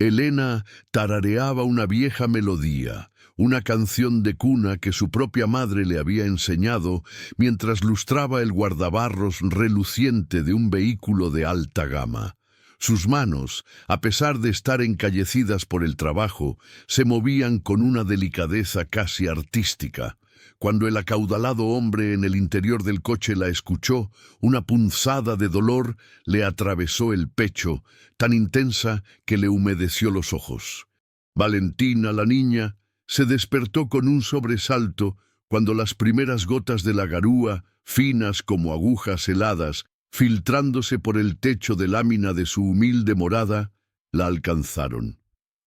Elena tarareaba una vieja melodía, una canción de cuna que su propia madre le había enseñado mientras lustraba el guardabarros reluciente de un vehículo de alta gama. Sus manos, a pesar de estar encallecidas por el trabajo, se movían con una delicadeza casi artística. Cuando el acaudalado hombre en el interior del coche la escuchó, una punzada de dolor le atravesó el pecho, tan intensa que le humedeció los ojos. Valentina, la niña, se despertó con un sobresalto cuando las primeras gotas de la garúa, finas como agujas heladas, filtrándose por el techo de lámina de su humilde morada, la alcanzaron.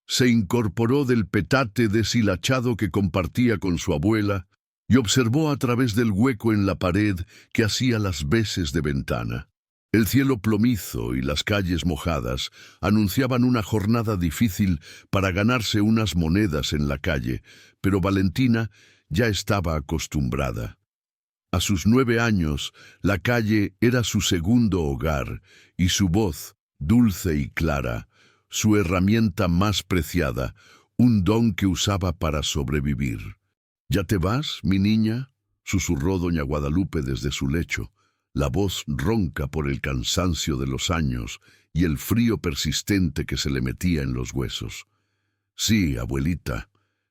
Se incorporó del petate deshilachado que compartía con su abuela y observó a través del hueco en la pared que hacía las veces de ventana. El cielo plomizo y las calles mojadas anunciaban una jornada difícil para ganarse unas monedas en la calle, pero Valentina ya estaba acostumbrada. A sus 9 años, la calle era su segundo hogar, y su voz, dulce y clara, su herramienta más preciada, un don que usaba para sobrevivir. «¿Ya te vas, mi niña?», susurró doña Guadalupe desde su lecho, la voz ronca por el cansancio de los años y el frío persistente que se le metía en los huesos. «Sí, abuelita,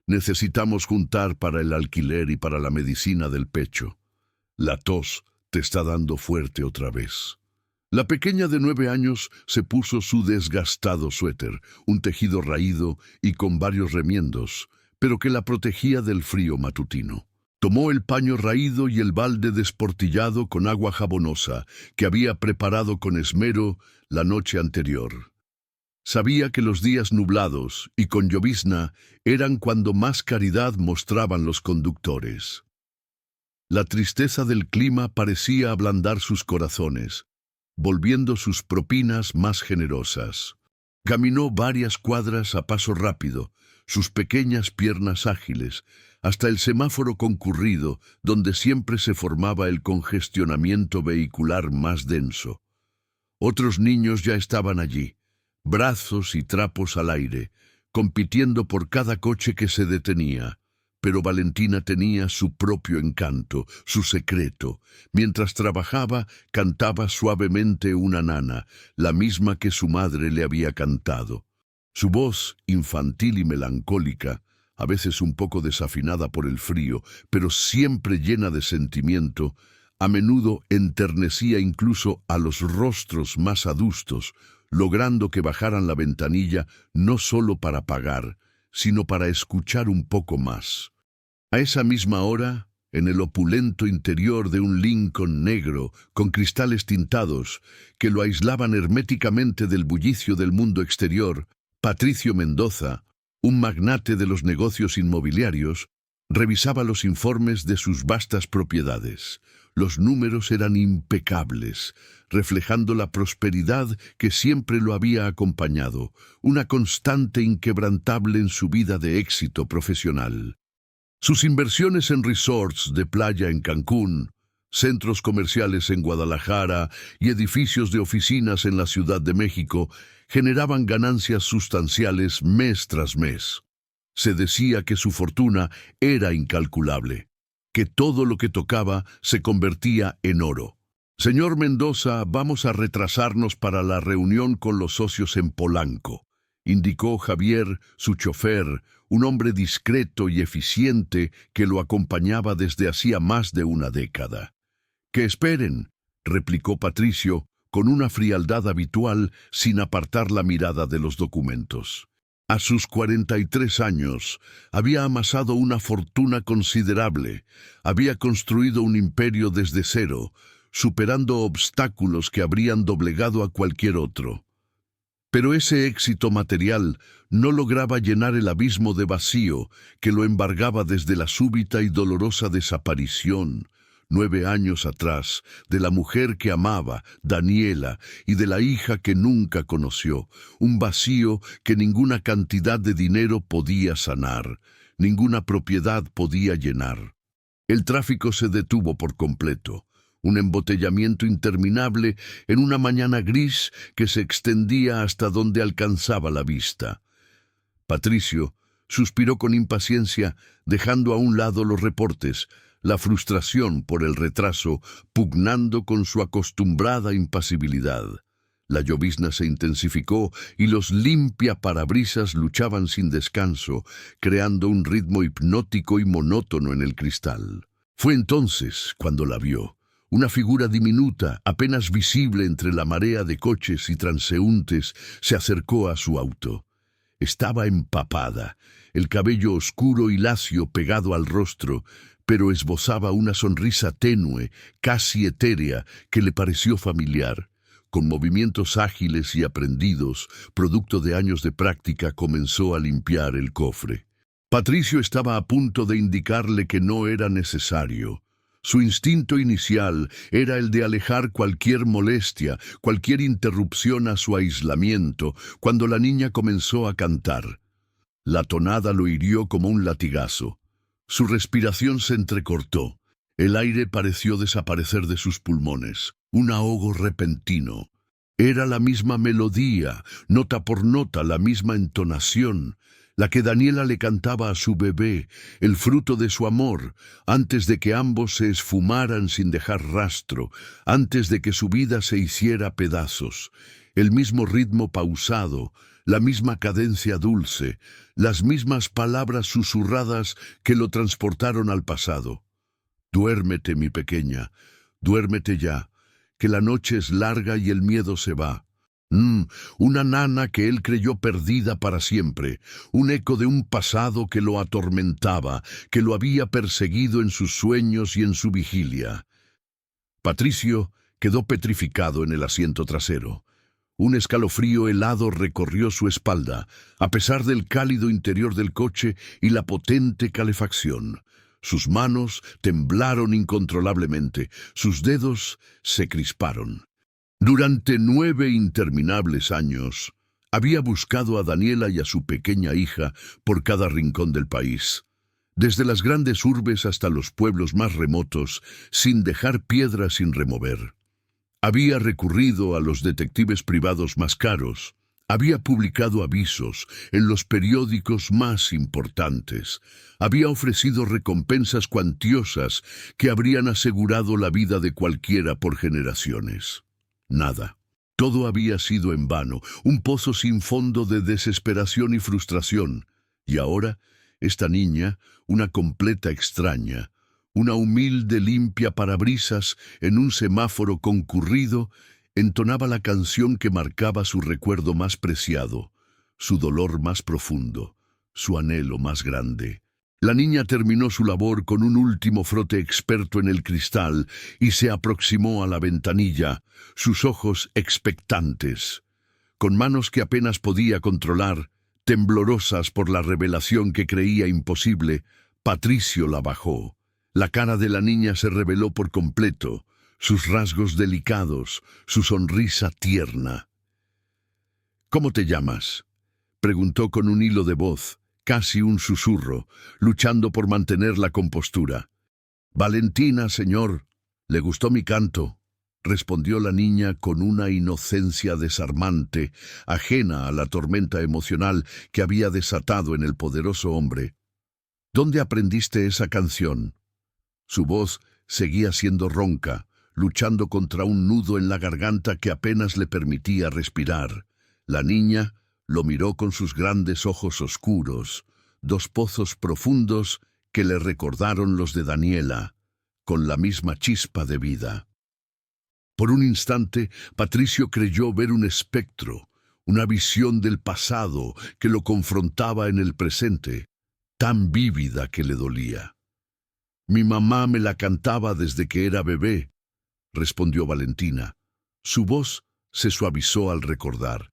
necesitamos juntar para el alquiler y para la medicina del pecho. La tos te está dando fuerte otra vez». La pequeña de 9 años se puso su desgastado suéter, un tejido raído y con varios remiendos, pero que la protegía del frío matutino. Tomó el paño raído y el balde desportillado con agua jabonosa que había preparado con esmero la noche anterior. Sabía que los días nublados y con llovizna eran cuando más caridad mostraban los conductores. La tristeza del clima parecía ablandar sus corazones, volviendo sus propinas más generosas. Caminó varias cuadras a paso rápido, sus pequeñas piernas ágiles, hasta el semáforo concurrido, donde siempre se formaba el congestionamiento vehicular más denso. Otros niños ya estaban allí, brazos y trapos al aire, compitiendo por cada coche que se detenía. Pero Valentina tenía su propio encanto, su secreto. Mientras trabajaba, cantaba suavemente una nana, la misma que su madre le había cantado. Su voz, infantil y melancólica, a veces un poco desafinada por el frío, pero siempre llena de sentimiento, a menudo enternecía incluso a los rostros más adustos, logrando que bajaran la ventanilla no solo para pagar, sino para escuchar un poco más. A esa misma hora, en el opulento interior de un Lincoln negro con cristales tintados que lo aislaban herméticamente del bullicio del mundo exterior, Patricio Mendoza, un magnate de los negocios inmobiliarios, revisaba los informes de sus vastas propiedades. Los números eran impecables, reflejando la prosperidad que siempre lo había acompañado, una constante inquebrantable en su vida de éxito profesional. Sus inversiones en resorts de playa en Cancún, centros comerciales en Guadalajara y edificios de oficinas en la Ciudad de México generaban ganancias sustanciales mes tras mes. Se decía que su fortuna era incalculable, que todo lo que tocaba se convertía en oro. «Señor Mendoza, vamos a retrasarnos para la reunión con los socios en Polanco», indicó Javier, su chofer, un hombre discreto y eficiente que lo acompañaba desde hacía más de una década. «Que esperen», replicó Patricio, con una frialdad habitual sin apartar la mirada de los documentos. A sus 43 años, había amasado una fortuna considerable, había construido un imperio desde cero, superando obstáculos que habrían doblegado a cualquier otro. Pero ese éxito material no lograba llenar el abismo de vacío que lo embargaba desde la súbita y dolorosa desaparición, 9 años atrás, de la mujer que amaba, Daniela, y de la hija que nunca conoció, un vacío que ninguna cantidad de dinero podía sanar, ninguna propiedad podía llenar. El tráfico se detuvo por completo. Un embotellamiento interminable en una mañana gris que se extendía hasta donde alcanzaba la vista. Patricio suspiró con impaciencia, dejando a un lado los reportes, la frustración por el retraso, pugnando con su acostumbrada impasibilidad. La llovizna se intensificó y los limpiaparabrisas luchaban sin descanso, creando un ritmo hipnótico y monótono en el cristal. Fue entonces cuando la vio. Una figura diminuta, apenas visible entre la marea de coches y transeúntes, se acercó a su auto. Estaba empapada, el cabello oscuro y lacio pegado al rostro, pero esbozaba una sonrisa tenue, casi etérea, que le pareció familiar. Con movimientos ágiles y aprendidos, producto de años de práctica, comenzó a limpiar el cofre. Patricio estaba a punto de indicarle que no era necesario. Su instinto inicial era el de alejar cualquier molestia, cualquier interrupción a su aislamiento, cuando la niña comenzó a cantar. La tonada lo hirió como un latigazo. Su respiración se entrecortó. El aire pareció desaparecer de sus pulmones. Un ahogo repentino. Era la misma melodía, nota por nota, la misma entonación, la que Daniela le cantaba a su bebé, el fruto de su amor, antes de que ambos se esfumaran sin dejar rastro, antes de que su vida se hiciera pedazos. El mismo ritmo pausado, la misma cadencia dulce, las mismas palabras susurradas que lo transportaron al pasado. Duérmete, mi pequeña, duérmete ya, que la noche es larga y el miedo se va. Una nana que él creyó perdida para siempre, un eco de un pasado que lo atormentaba, que lo había perseguido en sus sueños y en su vigilia. Patricio quedó petrificado en el asiento trasero. Un escalofrío helado recorrió su espalda, a pesar del cálido interior del coche y la potente calefacción. Sus manos temblaron incontrolablemente, sus dedos se crisparon. Durante 9 interminables años, había buscado a Daniela y a su pequeña hija por cada rincón del país, desde las grandes urbes hasta los pueblos más remotos, sin dejar piedra sin remover. Había recurrido a los detectives privados más caros, había publicado avisos en los periódicos más importantes, había ofrecido recompensas cuantiosas que habrían asegurado la vida de cualquiera por generaciones. Nada. Todo había sido en vano, un pozo sin fondo de desesperación y frustración. Y ahora, esta niña, una completa extraña, una humilde limpiaparabrisas en un semáforo concurrido, entonaba la canción que marcaba su recuerdo más preciado, su dolor más profundo, su anhelo más grande. La niña terminó su labor con un último frote experto en el cristal y se aproximó a la ventanilla, sus ojos expectantes. Con manos que apenas podía controlar, temblorosas por la revelación que creía imposible, Patricio la bajó. La cara de la niña se reveló por completo, sus rasgos delicados, su sonrisa tierna. «¿Cómo te llamas?», preguntó con un hilo de voz, casi un susurro, luchando por mantener la compostura. «Valentina, señor. ¿Le gustó mi canto?», respondió la niña con una inocencia desarmante, ajena a la tormenta emocional que había desatado en el poderoso hombre. «¿Dónde aprendiste esa canción?». Su voz seguía siendo ronca, luchando contra un nudo en la garganta que apenas le permitía respirar. La niña lo miró con sus grandes ojos oscuros, 2 pozos profundos que le recordaron los de Daniela, con la misma chispa de vida. Por un instante, Patricio creyó ver un espectro, una visión del pasado que lo confrontaba en el presente, tan vívida que le dolía. «Mi mamá me la cantaba desde que era bebé», respondió Valentina. Su voz se suavizó al recordar.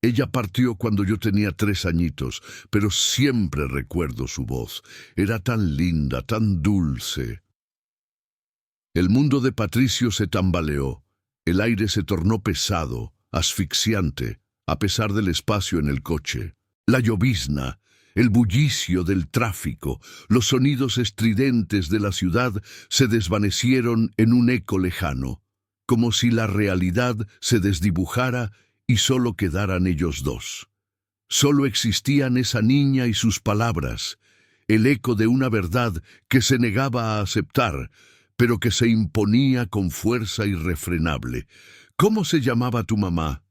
«Ella partió cuando yo tenía 3 añitos, pero siempre recuerdo su voz. Era tan linda, tan dulce». El mundo de Patricio se tambaleó. El aire se tornó pesado, asfixiante, a pesar del espacio en el coche. La llovizna, el bullicio del tráfico, los sonidos estridentes de la ciudad se desvanecieron en un eco lejano, como si la realidad se desdibujara y solo quedaran ellos dos. Solo existían esa niña y sus palabras, el eco de una verdad que se negaba a aceptar, pero que se imponía con fuerza irrefrenable. ¿Cómo se llamaba tu mamá?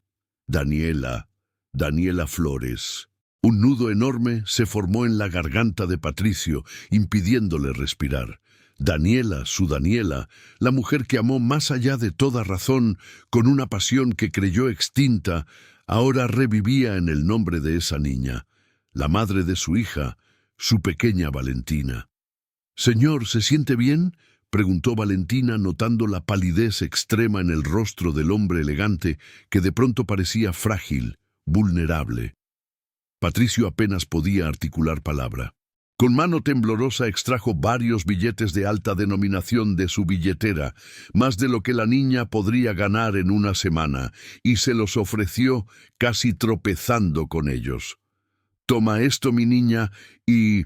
Daniela, Daniela Flores. Un nudo enorme se formó en la garganta de Patricio, impidiéndole respirar. Daniela, su Daniela, la mujer que amó más allá de toda razón, con una pasión que creyó extinta, ahora revivía en el nombre de esa niña, la madre de su hija, su pequeña Valentina. «Señor, ¿se siente bien?», preguntó Valentina, notando la palidez extrema en el rostro del hombre elegante, que de pronto parecía frágil, vulnerable. Patricio apenas podía articular palabra. Con mano temblorosa extrajo varios billetes de alta denominación de su billetera, más de lo que la niña podría ganar en una semana, y se los ofreció casi tropezando con ellos. «Toma esto, mi niña, y...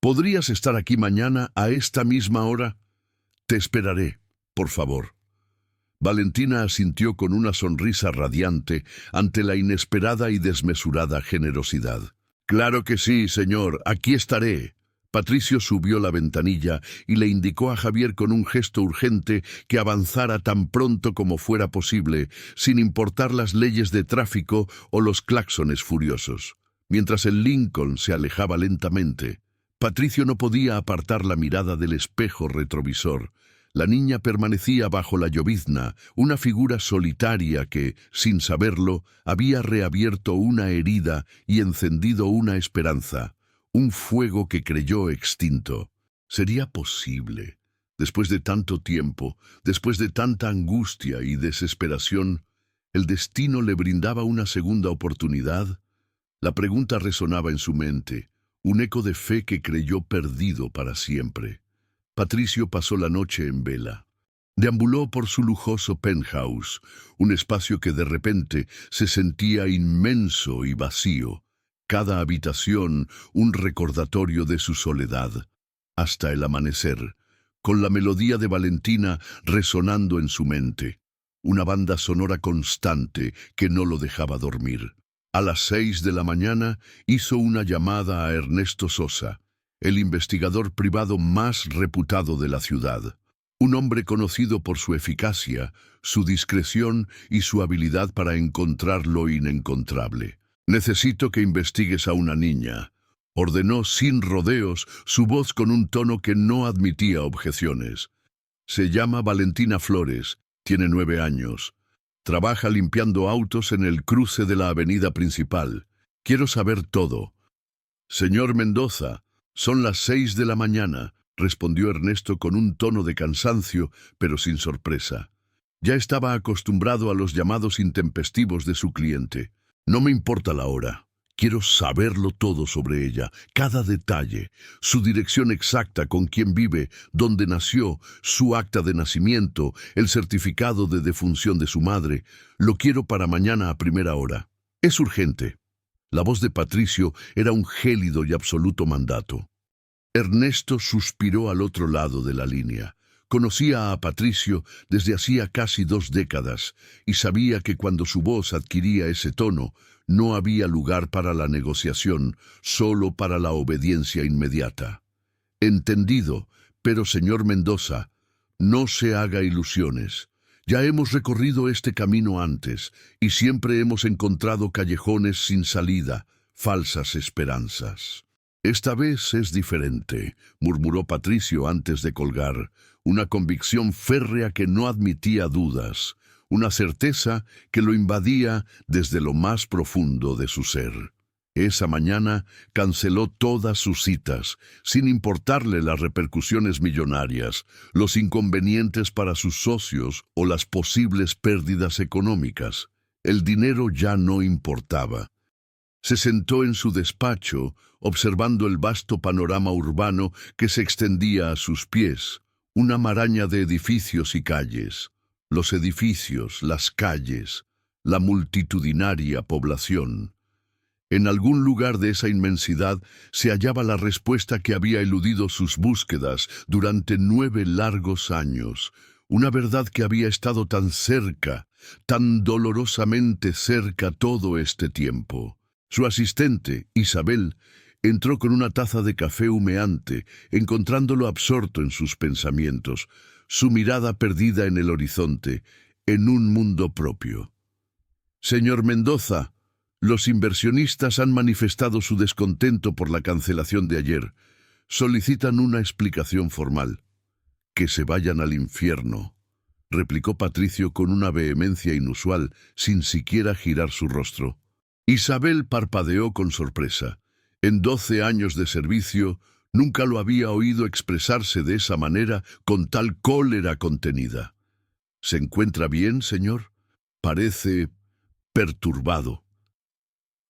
¿podrías estar aquí mañana a esta misma hora? Te esperaré, por favor». Valentina asintió con una sonrisa radiante ante la inesperada y desmesurada generosidad. «Claro que sí, señor, aquí estaré». Patricio subió la ventanilla y le indicó a Javier con un gesto urgente que avanzara tan pronto como fuera posible, sin importar las leyes de tráfico o los claxones furiosos. Mientras el Lincoln se alejaba lentamente, Patricio no podía apartar la mirada del espejo retrovisor. La niña permanecía bajo la llovizna, una figura solitaria que, sin saberlo, había reabierto una herida y encendido una esperanza, un fuego que creyó extinto. ¿Sería posible? Después de tanto tiempo, después de tanta angustia y desesperación, ¿el destino le brindaba una segunda oportunidad? La pregunta resonaba en su mente, un eco de fe que creyó perdido para siempre. Patricio pasó la noche en vela. Deambuló por su lujoso penthouse, un espacio que de repente se sentía inmenso y vacío, cada habitación un recordatorio de su soledad, hasta el amanecer, con la melodía de Valentina resonando en su mente, una banda sonora constante que no lo dejaba dormir. A las 6 de la mañana hizo una llamada a Ernesto Sosa, el investigador privado más reputado de la ciudad, un hombre conocido por su eficacia, su discreción y su habilidad para encontrar lo inencontrable. «Necesito que investigues a una niña», ordenó sin rodeos, su voz con un tono que no admitía objeciones. «Se llama Valentina Flores, tiene 9 años. Trabaja limpiando autos en el cruce de la avenida principal. Quiero saber todo». «Señor Mendoza, son las 6 de la mañana», respondió Ernesto con un tono de cansancio, pero sin sorpresa. Ya estaba acostumbrado a los llamados intempestivos de su cliente. «No me importa la hora. Quiero saberlo todo sobre ella, cada detalle, su dirección exacta, con quién vive, dónde nació, su acta de nacimiento, el certificado de defunción de su madre. Lo quiero para mañana a primera hora. Es urgente». La voz de Patricio era un gélido y absoluto mandato. Ernesto suspiró al otro lado de la línea. Conocía a Patricio desde hacía casi 2 décadas y sabía que cuando su voz adquiría ese tono, no había lugar para la negociación, solo para la obediencia inmediata. «Entendido, pero señor Mendoza, no se haga ilusiones. Ya hemos recorrido este camino antes y siempre hemos encontrado callejones sin salida, falsas esperanzas». «Esta vez es diferente», murmuró Patricio antes de colgar, una convicción férrea que no admitía dudas, una certeza que lo invadía desde lo más profundo de su ser. Esa mañana canceló todas sus citas, sin importarle las repercusiones millonarias, los inconvenientes para sus socios o las posibles pérdidas económicas. El dinero ya no importaba. Se sentó en su despacho, observando el vasto panorama urbano que se extendía a sus pies, una maraña de edificios y calles. Los edificios, las calles, la multitudinaria población. En algún lugar de esa inmensidad se hallaba la respuesta que había eludido sus búsquedas durante 9 largos años, una verdad que había estado tan cerca, tan dolorosamente cerca todo este tiempo. Su asistente, Isabel, entró con una taza de café humeante, encontrándolo absorto en sus pensamientos, su mirada perdida en el horizonte, en un mundo propio. «Señor Mendoza, los inversionistas han manifestado su descontento por la cancelación de ayer. Solicitan una explicación formal». «Que se vayan al infierno», replicó Patricio con una vehemencia inusual, sin siquiera girar su rostro. Isabel parpadeó con sorpresa. En 12 años de servicio, nunca lo había oído expresarse de esa manera, con tal cólera contenida. «¿Se encuentra bien, señor? Parece perturbado».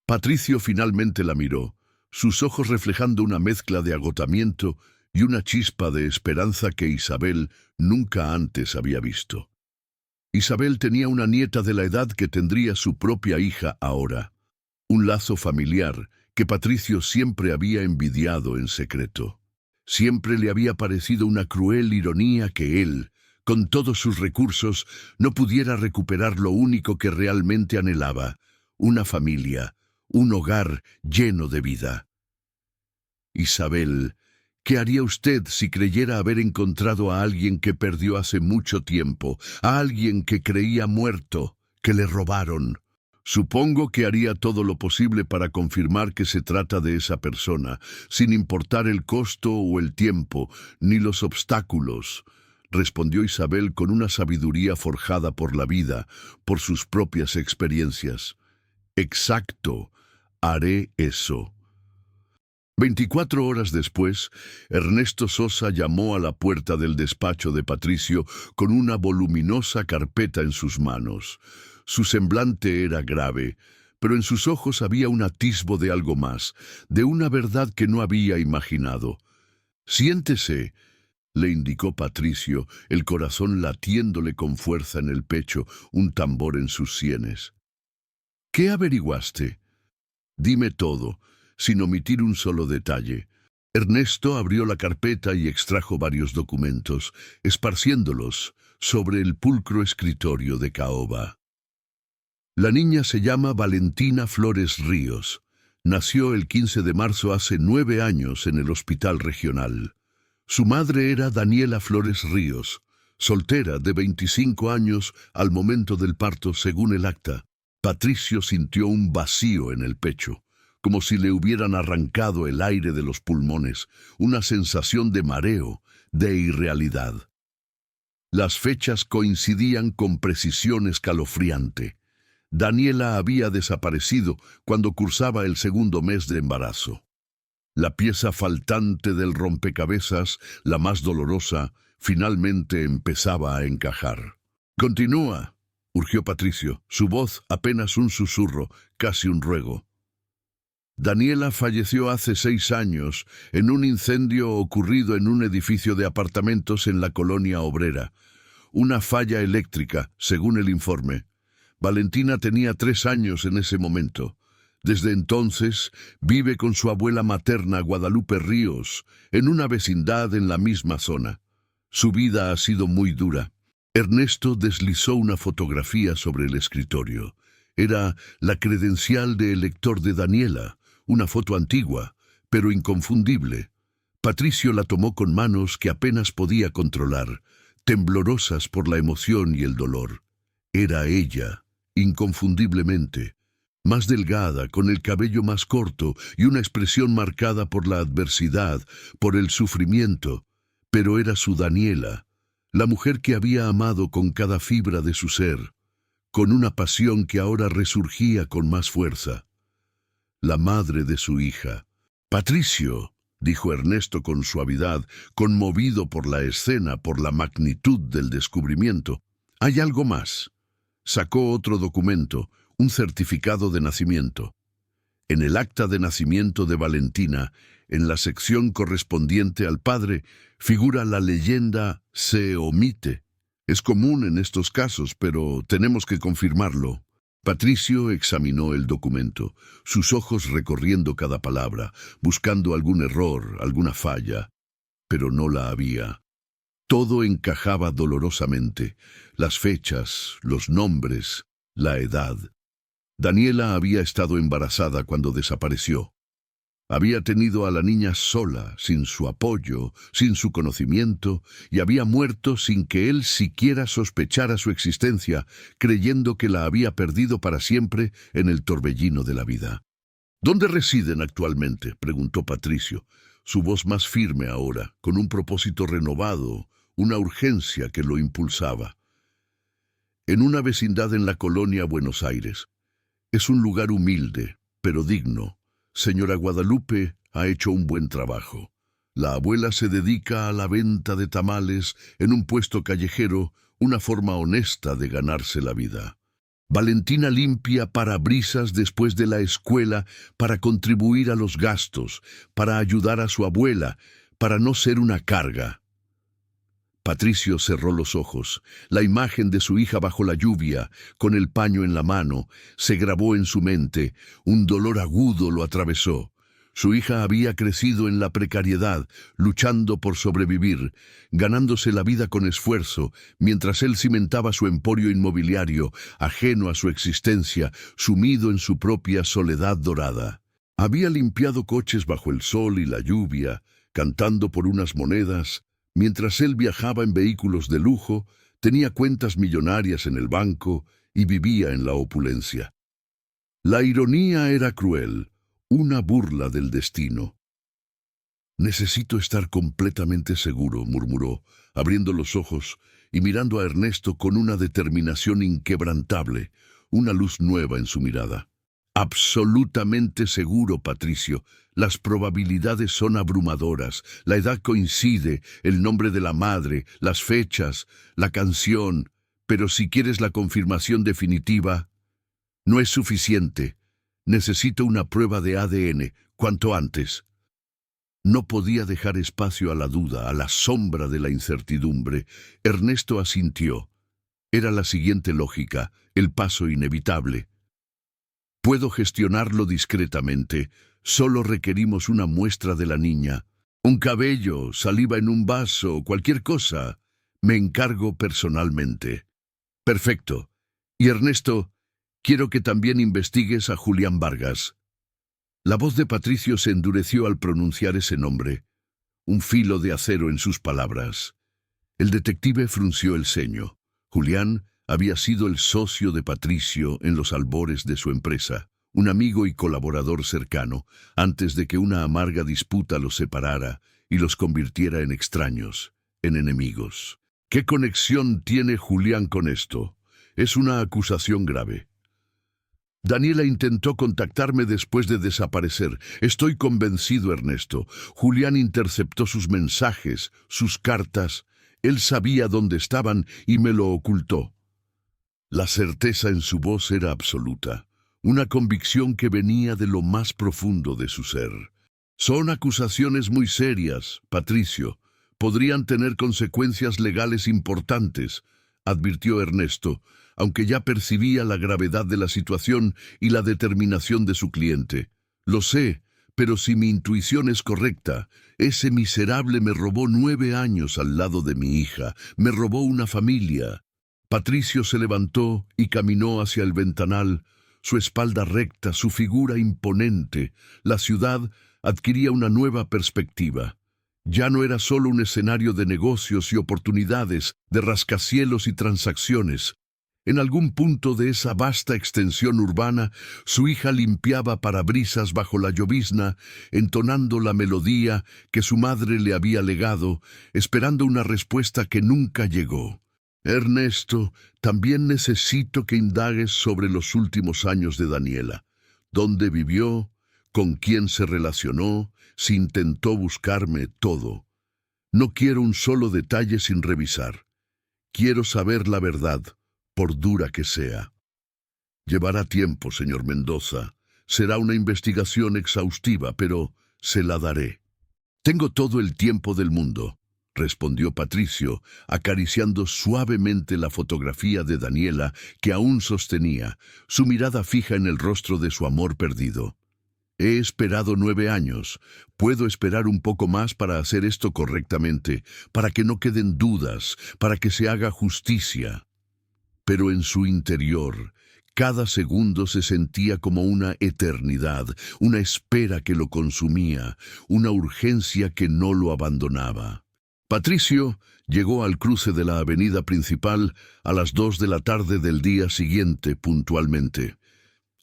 Patricio finalmente la miró, sus ojos reflejando una mezcla de agotamiento y una chispa de esperanza que Isabel nunca antes había visto. Isabel tenía una nieta de la edad que tendría su propia hija ahora, un lazo familiar que Patricio siempre había envidiado en secreto. Siempre le había parecido una cruel ironía que él, con todos sus recursos, no pudiera recuperar lo único que realmente anhelaba, una familia, un hogar lleno de vida. «Isabel, ¿qué haría usted si creyera haber encontrado a alguien que perdió hace mucho tiempo, a alguien que creía muerto, que le robaron?» «Supongo que haría todo lo posible para confirmar que se trata de esa persona, sin importar el costo o el tiempo, ni los obstáculos», respondió Isabel con una sabiduría forjada por la vida, por sus propias experiencias. «Exacto, haré eso». 24 horas después, Ernesto Sosa llamó a la puerta del despacho de Patricio con una voluminosa carpeta en sus manos. Su semblante era grave, pero en sus ojos había un atisbo de algo más, de una verdad que no había imaginado. «Siéntese», le indicó Patricio, el corazón latiéndole con fuerza en el pecho, un tambor en sus sienes. «¿Qué averiguaste?» «Dime todo, sin omitir un solo detalle». Ernesto abrió la carpeta y extrajo varios documentos, esparciéndolos sobre el pulcro escritorio de caoba. La niña se llama Valentina Flores Ríos. Nació el 15 de marzo hace 9 años en el hospital regional. Su madre era Daniela Flores Ríos, soltera de 25 años al momento del parto según el acta. Patricio sintió un vacío en el pecho, como si le hubieran arrancado el aire de los pulmones, una sensación de mareo, de irrealidad. Las fechas coincidían con precisión escalofriante. Daniela había desaparecido cuando cursaba el segundo mes de embarazo. La pieza faltante del rompecabezas, la más dolorosa, finalmente empezaba a encajar. «Continúa», urgió Patricio, su voz apenas un susurro, casi un ruego. «Daniela falleció hace 6 años en un incendio ocurrido en un edificio de apartamentos en la colonia obrera. Una falla eléctrica, según el informe. Valentina tenía 3 años en ese momento. Desde entonces vive con su abuela materna, Guadalupe Ríos, en una vecindad en la misma zona. Su vida ha sido muy dura». Ernesto deslizó una fotografía sobre el escritorio. Era la credencial de elector de Daniela, una foto antigua, pero inconfundible. Patricio la tomó con manos que apenas podía controlar, temblorosas por la emoción y el dolor. Era ella, inconfundiblemente, más delgada, con el cabello más corto y una expresión marcada por la adversidad, por el sufrimiento, pero era su Daniela, la mujer que había amado con cada fibra de su ser, con una pasión que ahora resurgía con más fuerza. La madre de su hija. «Patricio», dijo Ernesto con suavidad, conmovido por la escena, por la magnitud del descubrimiento. «Hay algo más». Sacó otro documento, un certificado de nacimiento. En el acta de nacimiento de Valentina, en la sección correspondiente al padre, figura la leyenda «se omite». Es común en estos casos, pero tenemos que confirmarlo. Patricio examinó el documento, sus ojos recorriendo cada palabra, buscando algún error, alguna falla, pero no la había. Todo encajaba dolorosamente, las fechas, los nombres, la edad. Daniela había estado embarazada cuando desapareció. Había tenido a la niña sola, sin su apoyo, sin su conocimiento, y había muerto sin que él siquiera sospechara su existencia, creyendo que la había perdido para siempre en el torbellino de la vida. ¿Dónde residen actualmente?, preguntó Patricio, su voz más firme ahora, con un propósito renovado, una urgencia que lo impulsaba. En una vecindad en la colonia Buenos Aires. Es un lugar humilde, pero digno. Señora Guadalupe ha hecho un buen trabajo. La abuela se dedica a la venta de tamales en un puesto callejero, una forma honesta de ganarse la vida. Valentina limpia parabrisas después de la escuela para contribuir a los gastos, para ayudar a su abuela, para no ser una carga. Patricio cerró los ojos. La imagen de su hija bajo la lluvia, con el paño en la mano, se grabó en su mente. Un dolor agudo lo atravesó. Su hija había crecido en la precariedad, luchando por sobrevivir, ganándose la vida con esfuerzo, mientras él cimentaba su emporio inmobiliario, ajeno a su existencia, sumido en su propia soledad dorada. Había limpiado coches bajo el sol y la lluvia, cantando por unas monedas. Mientras él viajaba en vehículos de lujo, tenía cuentas millonarias en el banco y vivía en la opulencia. La ironía era cruel, una burla del destino. «Necesito estar completamente seguro», murmuró, abriendo los ojos y mirando a Ernesto con una determinación inquebrantable, una luz nueva en su mirada. «Absolutamente seguro, Patricio. Las probabilidades son abrumadoras. La edad coincide, el nombre de la madre, las fechas, la canción. Pero si quieres la confirmación definitiva, no es suficiente. Necesito una prueba de ADN, cuanto antes». No podía dejar espacio a la duda, a la sombra de la incertidumbre. Ernesto asintió. Era la siguiente lógica, el paso inevitable. «Puedo gestionarlo discretamente. Solo requerimos una muestra de la niña. Un cabello, saliva en un vaso, cualquier cosa. Me encargo personalmente». «Perfecto. Y Ernesto, quiero que también investigues a Julián Vargas». La voz de Patricio se endureció al pronunciar ese nombre, un filo de acero en sus palabras. El detective frunció el ceño. Julián había sido el socio de Patricio en los albores de su empresa, un amigo y colaborador cercano, antes de que una amarga disputa los separara y los convirtiera en extraños, en enemigos. ¿Qué conexión tiene Julián con esto? Es una acusación grave. Daniela intentó contactarme después de desaparecer. Estoy convencido, Ernesto. Julián interceptó sus mensajes, sus cartas. Él sabía dónde estaban y me lo ocultó. La certeza en su voz era absoluta, una convicción que venía de lo más profundo de su ser. Son acusaciones muy serias, Patricio. Podrían tener consecuencias legales importantes, advirtió Ernesto, aunque ya percibía la gravedad de la situación y la determinación de su cliente. Lo sé, pero si mi intuición es correcta, ese miserable me robó 9 años al lado de mi hija, me robó una familia. Patricio se levantó y caminó hacia el ventanal, su espalda recta, su figura imponente. La ciudad adquiría una nueva perspectiva. Ya no era solo un escenario de negocios y oportunidades, de rascacielos y transacciones. En algún punto de esa vasta extensión urbana, su hija limpiaba parabrisas bajo la llovizna, entonando la melodía que su madre le había legado, esperando una respuesta que nunca llegó. Ernesto, también necesito que indagues sobre los últimos años de Daniela. ¿Dónde vivió? ¿Con quién se relacionó? Si intentó buscarme, todo. No quiero un solo detalle sin revisar. Quiero saber la verdad, por dura que sea. Llevará tiempo, señor Mendoza. Será una investigación exhaustiva, pero se la daré. Tengo todo el tiempo del mundo, respondió Patricio, acariciando suavemente la fotografía de Daniela que aún sostenía, su mirada fija en el rostro de su amor perdido. He esperado 9 años. Puedo esperar un poco más para hacer esto correctamente, para que no queden dudas, para que se haga justicia. Pero en su interior, Cada segundo se sentía como una eternidad, una espera que lo consumía, una urgencia que no lo abandonaba. Patricio llegó al cruce de la avenida principal a las 2 de la tarde del día siguiente puntualmente.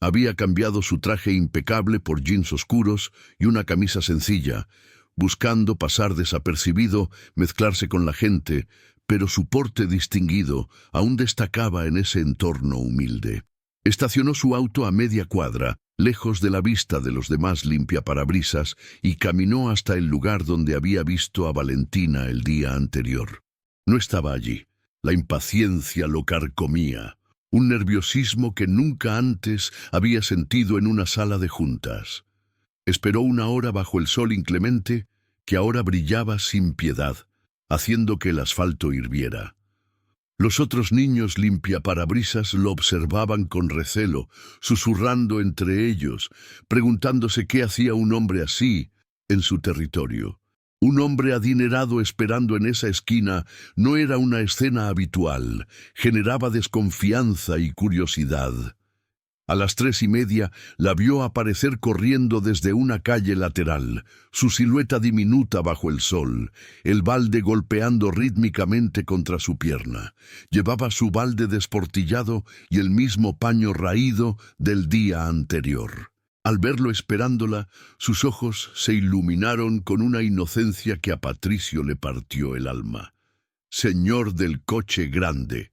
Había cambiado su traje impecable por jeans oscuros y una camisa sencilla, buscando pasar desapercibido, mezclarse con la gente, pero su porte distinguido aún destacaba en ese entorno humilde. Estacionó su auto a media cuadra, lejos de la vista de los demás limpiaparabrisas, y caminó hasta el lugar donde había visto a Valentina el día anterior. No estaba allí. La impaciencia lo carcomía, un nerviosismo que nunca antes había sentido en una sala de juntas. Esperó una hora bajo el sol inclemente, que ahora brillaba sin piedad, haciendo que el asfalto hirviera. Los otros niños limpiaparabrisas lo observaban con recelo, susurrando entre ellos, preguntándose qué hacía un hombre así en su territorio. Un hombre adinerado esperando en esa esquina no era una escena habitual, generaba desconfianza y curiosidad. A las 3:30 la vio aparecer corriendo desde una calle lateral, su silueta diminuta bajo el sol, el balde golpeando rítmicamente contra su pierna. Llevaba su balde desportillado y el mismo paño raído del día anterior. Al verlo esperándola, sus ojos se iluminaron con una inocencia que a Patricio le partió el alma. «Señor del coche grande»,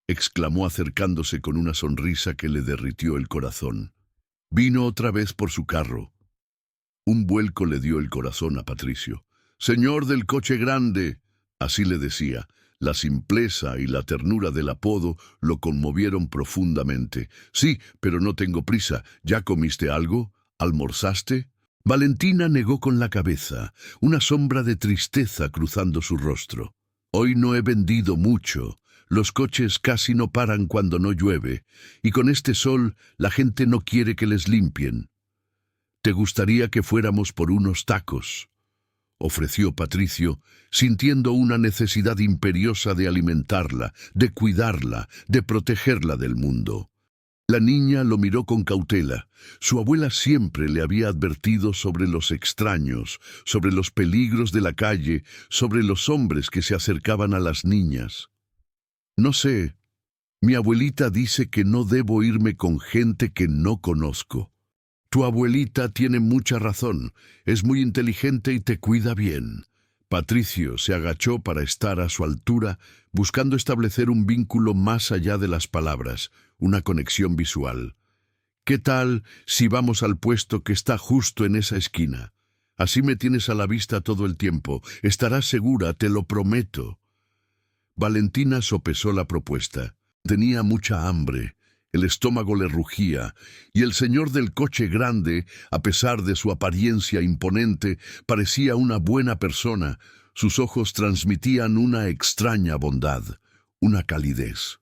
exclamó acercándose con una sonrisa que le derritió el corazón. Vino otra vez por su carro. Un vuelco le dio el corazón a Patricio. «Señor del coche grande», así le decía. La simpleza y la ternura del apodo lo conmovieron profundamente. «Sí, pero no tengo prisa. ¿Ya comiste algo? ¿Almorzaste?» Valentina negó con la cabeza, una sombra de tristeza cruzando su rostro. «Hoy no he vendido mucho. Los coches casi no paran cuando no llueve, y con este sol la gente no quiere que les limpien. ¿Te gustaría que fuéramos por unos tacos?», ofreció Patricio, sintiendo una necesidad imperiosa de alimentarla, de cuidarla, de protegerla del mundo. La niña lo miró con cautela. Su abuela siempre le había advertido sobre los extraños, sobre los peligros de la calle, sobre los hombres que se acercaban a las niñas. «No sé. Mi abuelita dice que no debo irme con gente que no conozco». «Tu abuelita tiene mucha razón. Es muy inteligente y te cuida bien». Patricio se agachó para estar a su altura, buscando establecer un vínculo más allá de las palabras, una conexión visual. «¿Qué tal si vamos al puesto que está justo en esa esquina? Así me tienes a la vista todo el tiempo. Estarás segura, te lo prometo». Valentina sopesó la propuesta. Tenía mucha hambre, el estómago le rugía, y el señor del coche grande, a pesar de su apariencia imponente, parecía una buena persona. Sus ojos transmitían una extraña bondad, una calidez.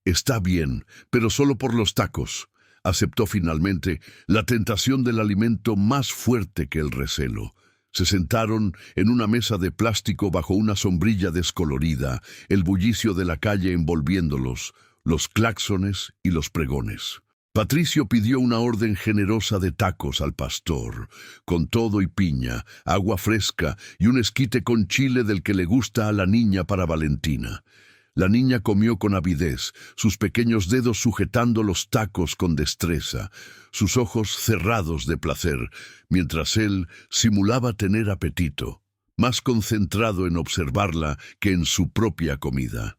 «Está bien, pero solo por los tacos», aceptó finalmente, la tentación del alimento más fuerte que el recelo. Se sentaron en una mesa de plástico bajo una sombrilla descolorida, el bullicio de la calle envolviéndolos, los claxones y los pregones. Patricio pidió una orden generosa de tacos al pastor, con todo y piña, agua fresca y un esquite con chile del que le gusta a la niña para Valentina. La niña comió con avidez, sus pequeños dedos sujetando los tacos con destreza, sus ojos cerrados de placer, mientras él simulaba tener apetito, más concentrado en observarla que en su propia comida.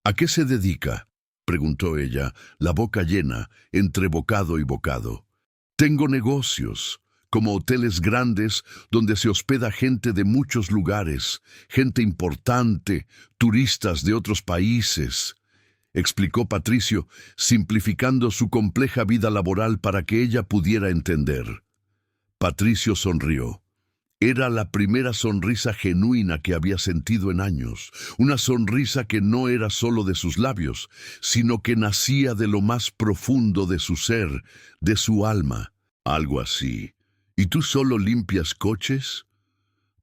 «¿A qué se dedica?», preguntó ella, la boca llena, entre bocado y bocado. «Tengo negocios, como hoteles grandes donde se hospeda gente de muchos lugares, gente importante, turistas de otros países», explicó Patricio, simplificando su compleja vida laboral para que ella pudiera entender. Patricio sonrió. Era la primera sonrisa genuina que había sentido en años, una sonrisa que no era solo de sus labios, sino que nacía de lo más profundo de su ser, de su alma, algo así. «¿Y tú solo limpias coches?».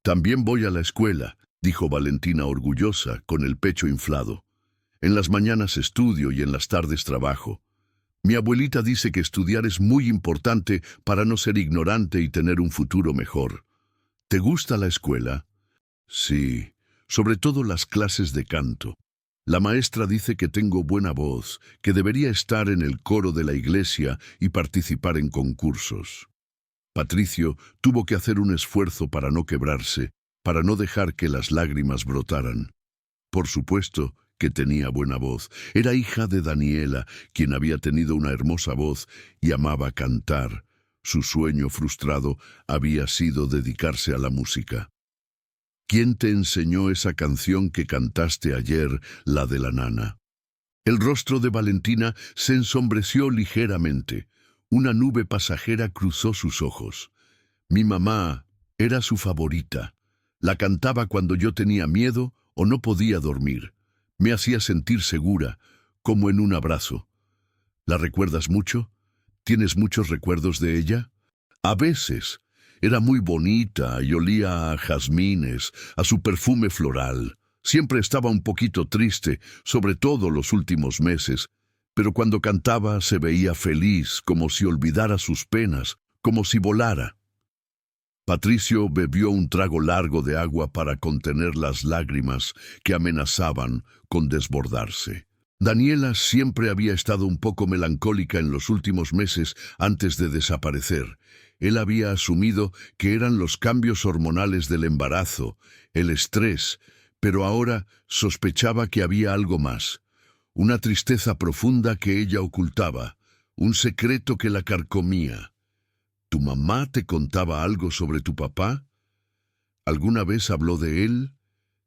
«También voy a la escuela», dijo Valentina orgullosa, con el pecho inflado. «En las mañanas estudio y en las tardes trabajo. Mi abuelita dice que estudiar es muy importante para no ser ignorante y tener un futuro mejor. ¿Te gusta la escuela? Sí, sobre todo las clases de canto. La maestra dice que tengo buena voz, que debería estar en el coro de la iglesia y participar en concursos. Patricio tuvo que hacer un esfuerzo para no quebrarse, para no dejar que las lágrimas brotaran. Por supuesto que tenía buena voz. Era hija de Daniela, quien había tenido una hermosa voz y amaba cantar. Su sueño frustrado había sido dedicarse a la música. ¿Quién te enseñó esa canción que cantaste ayer, la de la nana? El rostro de Valentina se ensombreció ligeramente. Una nube pasajera cruzó sus ojos. Mi mamá era su favorita. La cantaba cuando yo tenía miedo o no podía dormir. Me hacía sentir segura, como en un abrazo. ¿La recuerdas mucho? ¿Tienes muchos recuerdos de ella? A veces. Era muy bonita y olía a jazmines, a su perfume floral. Siempre estaba un poquito triste, sobre todo los últimos meses, pero cuando cantaba se veía feliz, como si olvidara sus penas, como si volara. Patricio bebió un trago largo de agua para contener las lágrimas que amenazaban con desbordarse. Daniela siempre había estado un poco melancólica en los últimos meses antes de desaparecer. Él había asumido que eran los cambios hormonales del embarazo, el estrés, pero ahora sospechaba que había algo más. Una tristeza profunda que ella ocultaba, un secreto que la carcomía. ¿Tu mamá te contaba algo sobre tu papá? ¿Alguna vez habló de él?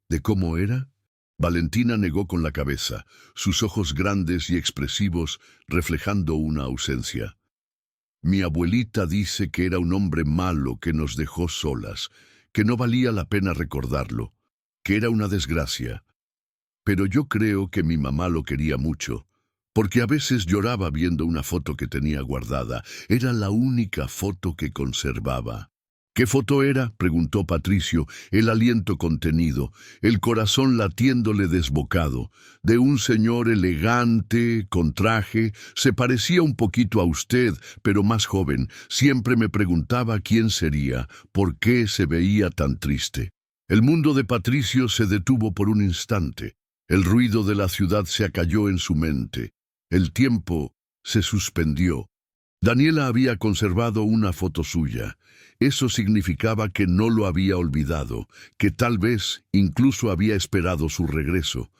¿De cómo era? Valentina negó con la cabeza, sus ojos grandes y expresivos reflejando una ausencia. Mi abuelita dice que era un hombre malo que nos dejó solas, que no valía la pena recordarlo, que era una desgracia. Pero yo creo que mi mamá lo quería mucho, porque a veces lloraba viendo una foto que tenía guardada. Era la única foto que conservaba. ¿Qué foto era?, preguntó Patricio, el aliento contenido, el corazón latiéndole desbocado. De un señor elegante, con traje, se parecía un poquito a usted, pero más joven. Siempre me preguntaba quién sería, por qué se veía tan triste. El mundo de Patricio se detuvo por un instante. El ruido de la ciudad se acalló en su mente. El tiempo se suspendió. Daniela había conservado una foto suya. Eso significaba que no lo había olvidado, que tal vez incluso había esperado su regreso,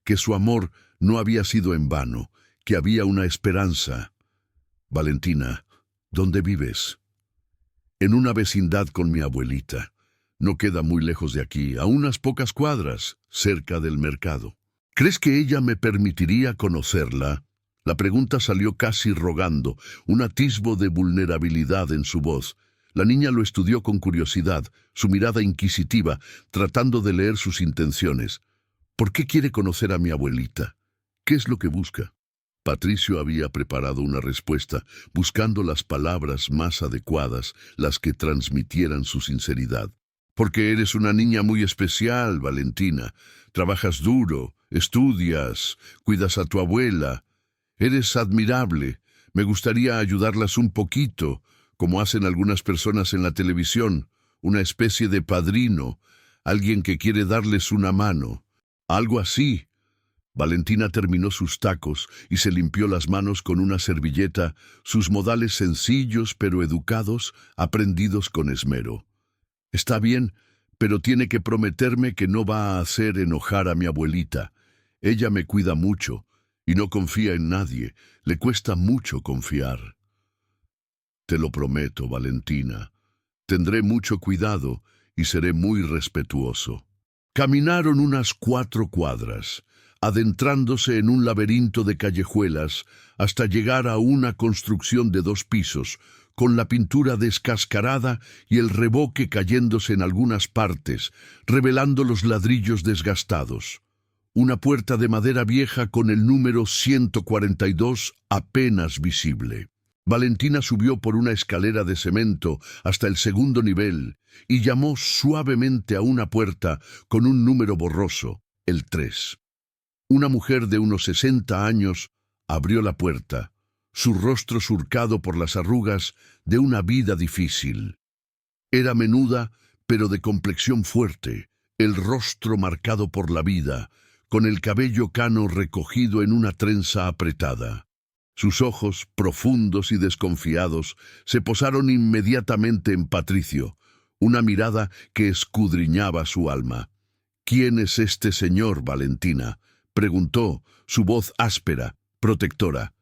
que su amor no había sido en vano, que había una esperanza. Valentina, ¿dónde vives? En una vecindad con mi abuelita. No queda muy lejos de aquí, a unas pocas cuadras, cerca del mercado. ¿Crees que ella me permitiría conocerla? La pregunta salió casi rogando, un atisbo de vulnerabilidad en su voz. La niña lo estudió con curiosidad, su mirada inquisitiva, tratando de leer sus intenciones. ¿Por qué quiere conocer a mi abuelita? ¿Qué es lo que busca? Patricio había preparado una respuesta, buscando las palabras más adecuadas, las que transmitieran su sinceridad. Porque eres una niña muy especial, Valentina. Trabajas duro, estudias, cuidas a tu abuela. Eres admirable. Me gustaría ayudarlas un poquito, como hacen algunas personas en la televisión, una especie de padrino, alguien que quiere darles una mano. Algo así. Valentina terminó sus tacos y se limpió las manos con una servilleta, sus modales sencillos pero educados, aprendidos con esmero. Está bien, pero tiene que prometerme que no va a hacer enojar a mi abuelita. Ella me cuida mucho y no confía en nadie. Le cuesta mucho confiar. Te lo prometo, Valentina. Tendré mucho cuidado y seré muy respetuoso. Caminaron unas 4 cuadras, adentrándose en un laberinto de callejuelas hasta llegar a una construcción de 2 pisos, con la pintura descascarada y el revoque cayéndose en algunas partes, revelando los ladrillos desgastados. Una puerta de madera vieja con el número 142 apenas visible. Valentina subió por una escalera de cemento hasta el 2º nivel y llamó suavemente a una puerta con un número borroso, el 3. Una mujer de unos 60 años abrió la puerta. su rostro surcado por las arrugas de una vida difícil. Era menuda, pero de complexión fuerte, el rostro marcado por la vida, con el cabello cano recogido en una trenza apretada. Sus ojos, profundos y desconfiados, se posaron inmediatamente en Patricio, una mirada que escudriñaba su alma. «¿Quién es este señor, Valentina?», preguntó, su voz áspera, protectora.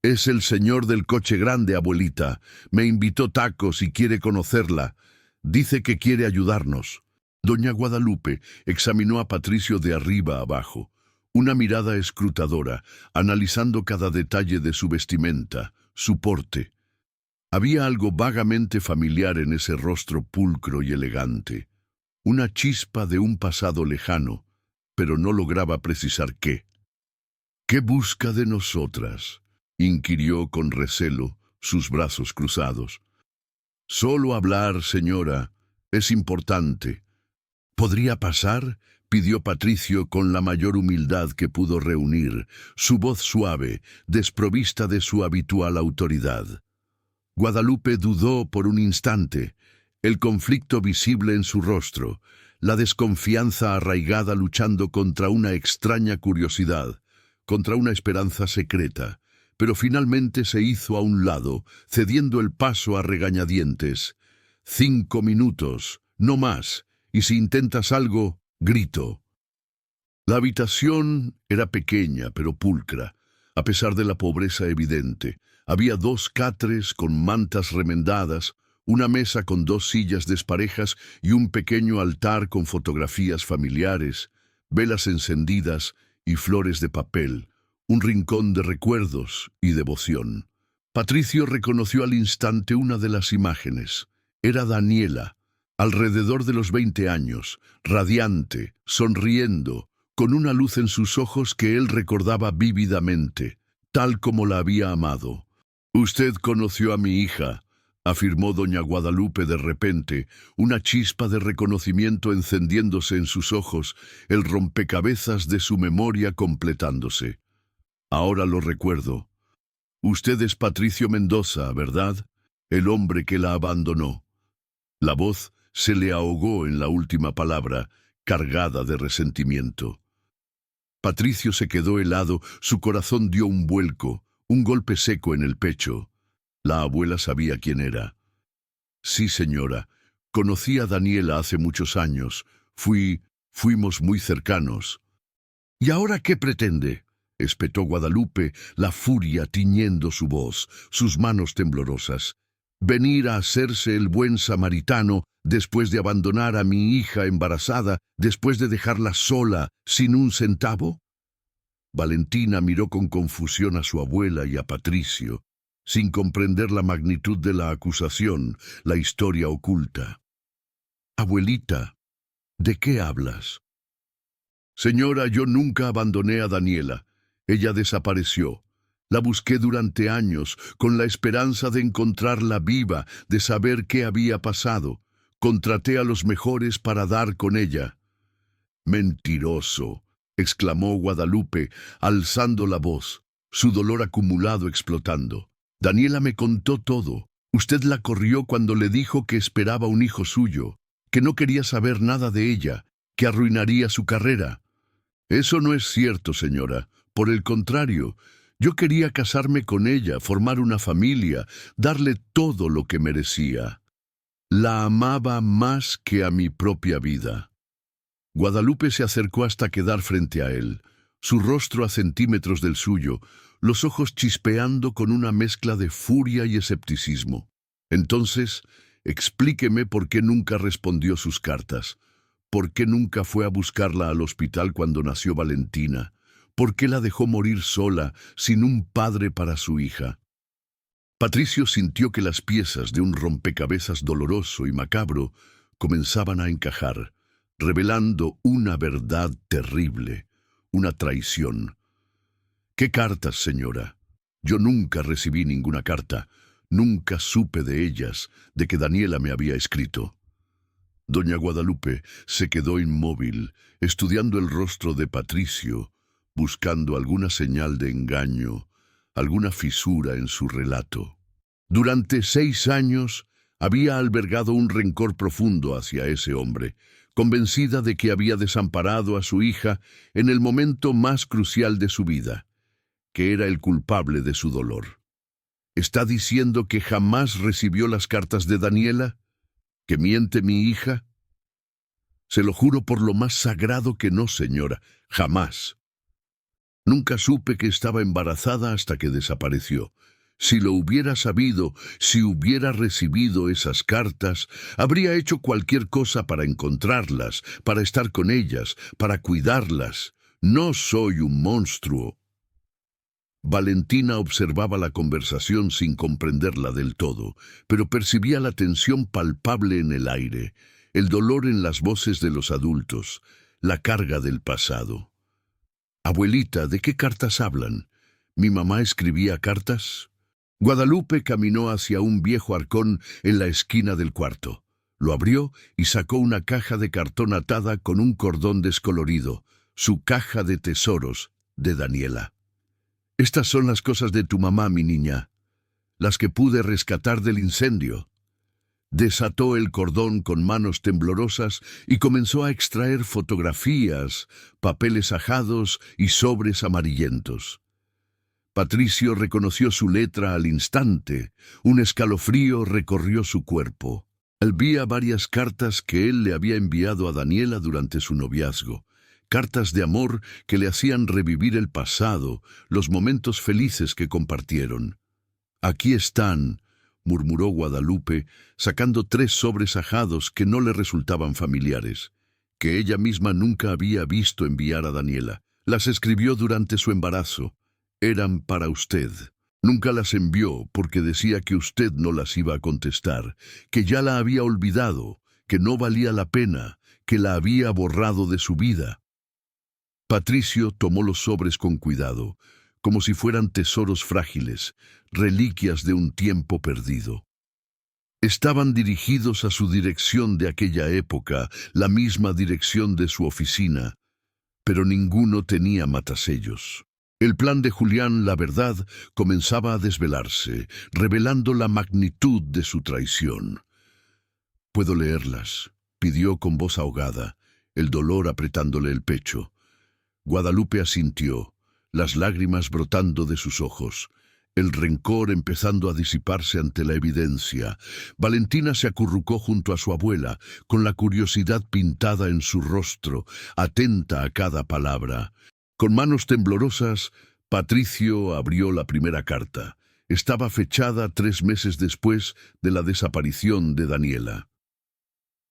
«Es el señor del coche grande, abuelita. Me invitó tacos y quiere conocerla. Dice que quiere ayudarnos». Doña Guadalupe examinó a Patricio de arriba abajo, una mirada escrutadora, analizando cada detalle de su vestimenta, su porte. Había algo vagamente familiar en ese rostro pulcro y elegante, una chispa de un pasado lejano, pero no lograba precisar qué. «¿Qué busca de nosotras?», inquirió con recelo, sus brazos cruzados. «Solo hablar, señora, es importante». «¿Podría pasar?», pidió Patricio con la mayor humildad que pudo reunir, su voz suave, desprovista de su habitual autoridad. Guadalupe dudó por un instante, el conflicto visible en su rostro, la desconfianza arraigada luchando contra una extraña curiosidad, contra una esperanza secreta, pero finalmente se hizo a un lado, cediendo el paso a regañadientes. «5 minutos, no más, y si intentas algo, grito». La habitación era pequeña pero pulcra, a pesar de la pobreza evidente. Había 2 catres con mantas remendadas, una mesa con 2 sillas desparejas y un pequeño altar con fotografías familiares, velas encendidas y flores de papel, un rincón de recuerdos y devoción. Patricio reconoció al instante una de las imágenes. Era Daniela, alrededor de los 20 años, radiante, sonriendo, con una luz en sus ojos que él recordaba vívidamente, tal como la había amado. «Usted conoció a mi hija», afirmó doña Guadalupe de repente, una chispa de reconocimiento encendiéndose en sus ojos, el rompecabezas de su memoria completándose. «Ahora lo recuerdo. Usted es Patricio Mendoza, ¿verdad? El hombre que la abandonó». La voz se le ahogó en la última palabra, cargada de resentimiento. Patricio se quedó helado, su corazón dio un vuelco, un golpe seco en el pecho. La abuela sabía quién era. «Sí, señora. Conocí a Daniela hace muchos años. Fuimos muy cercanos». «¿Y ahora qué pretende?», espetó Guadalupe, la furia tiñendo su voz, sus manos temblorosas. «¿Venir a hacerse el buen samaritano después de abandonar a mi hija embarazada, después de dejarla sola, sin un centavo?» Valentina miró con confusión a su abuela y a Patricio, sin comprender la magnitud de la acusación, la historia oculta. «Abuelita, ¿de qué hablas?». «Señora, yo nunca abandoné a Daniela. Ella desapareció. La busqué durante años, con la esperanza de encontrarla viva, de saber qué había pasado. Contraté a los mejores para dar con ella». «Mentiroso», exclamó Guadalupe, alzando la voz, su dolor acumulado explotando. «Daniela me contó todo. Usted la corrió cuando le dijo que esperaba un hijo suyo, que no quería saber nada de ella, que arruinaría su carrera». «Eso no es cierto, señora. Por el contrario, yo quería casarme con ella, formar una familia, darle todo lo que merecía. La amaba más que a mi propia vida». Guadalupe se acercó hasta quedar frente a él, su rostro a centímetros del suyo, los ojos chispeando con una mezcla de furia y escepticismo. «Entonces, explíqueme por qué nunca respondió sus cartas, por qué nunca fue a buscarla al hospital cuando nació Valentina, por qué la dejó morir sola, sin un padre para su hija». Patricio sintió que las piezas de un rompecabezas doloroso y macabro comenzaban a encajar, revelando una verdad terrible, una traición. «¿Qué cartas, señora? Yo nunca recibí ninguna carta, nunca supe de ellas, de que Daniela me había escrito». Doña Guadalupe se quedó inmóvil, estudiando el rostro de Patricio, buscando alguna señal de engaño, alguna fisura en su relato. Durante 6 años había albergado un rencor profundo hacia ese hombre, convencida de que había desamparado a su hija en el momento más crucial de su vida, que era el culpable de su dolor. ¿Está diciendo que jamás recibió las cartas de Daniela? ¿Que miente mi hija? Se lo juro por lo más sagrado que no, señora, jamás. Nunca supe que estaba embarazada hasta que desapareció. Si lo hubiera sabido, si hubiera recibido esas cartas, habría hecho cualquier cosa para encontrarlas, para estar con ellas, para cuidarlas. No soy un monstruo. Valentina observaba la conversación sin comprenderla del todo, pero percibía la tensión palpable en el aire, el dolor en las voces de los adultos, la carga del pasado. «Abuelita, ¿de qué cartas hablan? ¿Mi mamá escribía cartas?» Guadalupe caminó hacia un viejo arcón en la esquina del cuarto. Lo abrió y sacó una caja de cartón atada con un cordón descolorido, su caja de tesoros de Daniela. «Estas son las cosas de tu mamá, mi niña, las que pude rescatar del incendio». Desató el cordón con manos temblorosas y comenzó a extraer fotografías, papeles ajados y sobres amarillentos. Patricio reconoció su letra al instante. Un escalofrío recorrió su cuerpo. Había varias cartas que él le había enviado a Daniela durante su noviazgo. Cartas de amor que le hacían revivir el pasado, los momentos felices que compartieron. «Aquí están», murmuró Guadalupe, sacando 3 sobres ajados que no le resultaban familiares, que ella misma nunca había visto enviar a Daniela. Las escribió durante su embarazo. Eran para usted. Nunca las envió porque decía que usted no las iba a contestar, que ya la había olvidado, que no valía la pena, que la había borrado de su vida. Patricio tomó los sobres con cuidado, como si fueran tesoros frágiles, reliquias de un tiempo perdido. Estaban dirigidos a su dirección de aquella época, la misma dirección de su oficina, pero ninguno tenía matasellos. El plan de Julián, la verdad, comenzaba a desvelarse, revelando la magnitud de su traición. «¿Puedo leerlas?», pidió con voz ahogada, el dolor apretándole el pecho. Guadalupe asintió, las lágrimas brotando de sus ojos, el rencor empezando a disiparse ante la evidencia. Valentina se acurrucó junto a su abuela, con la curiosidad pintada en su rostro, atenta a cada palabra. Con manos temblorosas, Patricio abrió la primera carta. Estaba fechada 3 meses después de la desaparición de Daniela.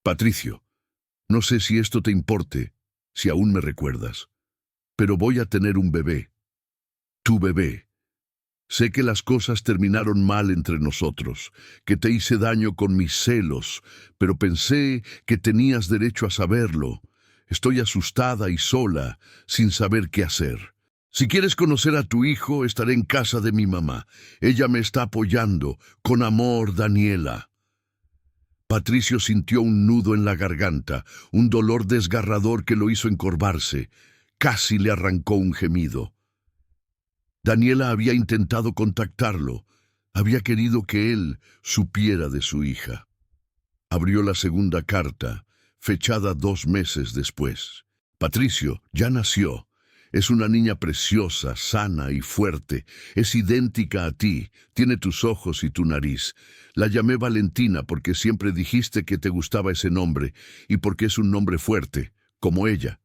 «Patricio, no sé si esto te importe, si aún me recuerdas, pero voy a tener un bebé. Tu bebé. Sé que las cosas terminaron mal entre nosotros, que te hice daño con mis celos, pero pensé que tenías derecho a saberlo. Estoy asustada y sola, sin saber qué hacer. Si quieres conocer a tu hijo, estaré en casa de mi mamá. Ella me está apoyando. Con amor, Daniela». Patricio sintió un nudo en la garganta, un dolor desgarrador que lo hizo encorvarse. Casi le arrancó un gemido. Daniela había intentado contactarlo. Había querido que él supiera de su hija. Abrió la segunda carta, fechada 2 meses después. «Patricio, ya nació. Es una niña preciosa, sana y fuerte. Es idéntica a ti. Tiene tus ojos y tu nariz. La llamé Valentina porque siempre dijiste que te gustaba ese nombre y porque es un nombre fuerte, como ella.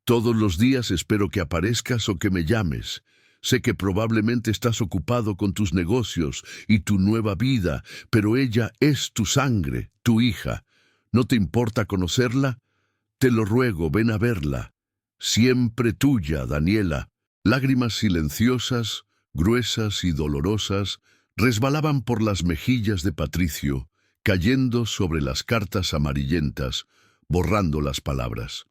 Todos los días espero que aparezcas o que me llames. Sé que probablemente estás ocupado con tus negocios y tu nueva vida, pero ella es tu sangre, tu hija. ¿No te importa conocerla? Te lo ruego, ven a verla. Siempre tuya, Daniela». Lágrimas silenciosas, gruesas y dolorosas, resbalaban por las mejillas de Patricio, cayendo sobre las cartas amarillentas, borrando las palabras.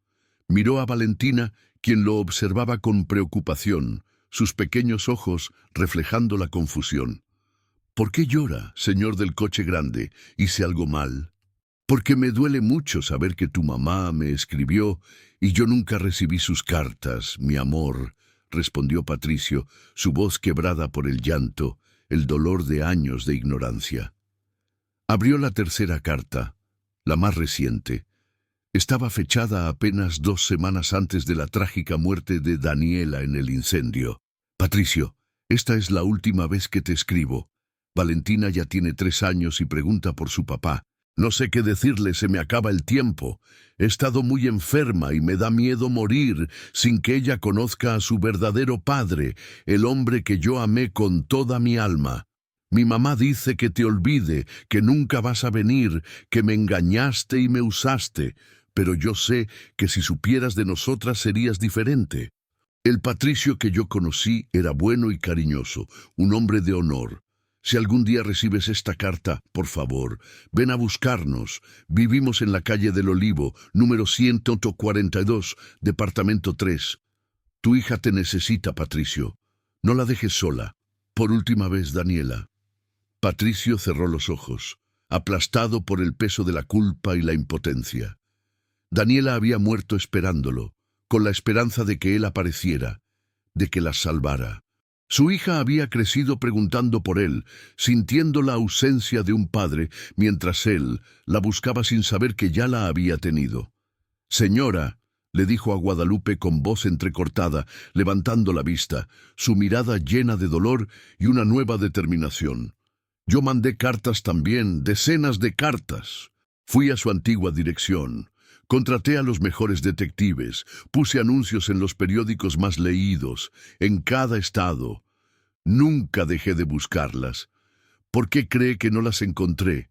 Miró a Valentina, quien lo observaba con preocupación, sus pequeños ojos reflejando la confusión. «¿Por qué llora, señor del coche grande? ¿Hice algo mal?» «Porque me duele mucho saber que tu mamá me escribió y yo nunca recibí sus cartas, mi amor», respondió Patricio, su voz quebrada por el llanto, el dolor de años de ignorancia. Abrió la tercera carta, la más reciente. Estaba fechada apenas 2 semanas antes de la trágica muerte de Daniela en el incendio. Patricio, esta es la última vez que te escribo. Valentina ya tiene 3 años y pregunta por su papá. No sé qué decirle, se me acaba el tiempo. He estado muy enferma y me da miedo morir sin que ella conozca a su verdadero padre, el hombre que yo amé con toda mi alma. Mi mamá dice que te olvide, que nunca vas a venir, que me engañaste y me usaste, pero yo sé que si supieras de nosotras serías diferente. El Patricio que yo conocí era bueno y cariñoso, un hombre de honor. Si algún día recibes esta carta, por favor, ven a buscarnos. Vivimos en la calle del Olivo, número 142, departamento 3. Tu hija te necesita, Patricio. No la dejes sola. Por última vez, Daniela. Patricio cerró los ojos, aplastado por el peso de la culpa y la impotencia. Daniela había muerto esperándolo, con la esperanza de que él apareciera, de que la salvara. Su hija había crecido preguntando por él, sintiendo la ausencia de un padre, mientras él la buscaba sin saber que ya la había tenido. «Señora», le dijo a Guadalupe con voz entrecortada, levantando la vista, su mirada llena de dolor y una nueva determinación. «Yo mandé cartas también, decenas de cartas. Fui a su antigua dirección. Contraté a los mejores detectives, puse anuncios en los periódicos más leídos, en cada estado. Nunca dejé de buscarlas. ¿Por qué cree que no las encontré?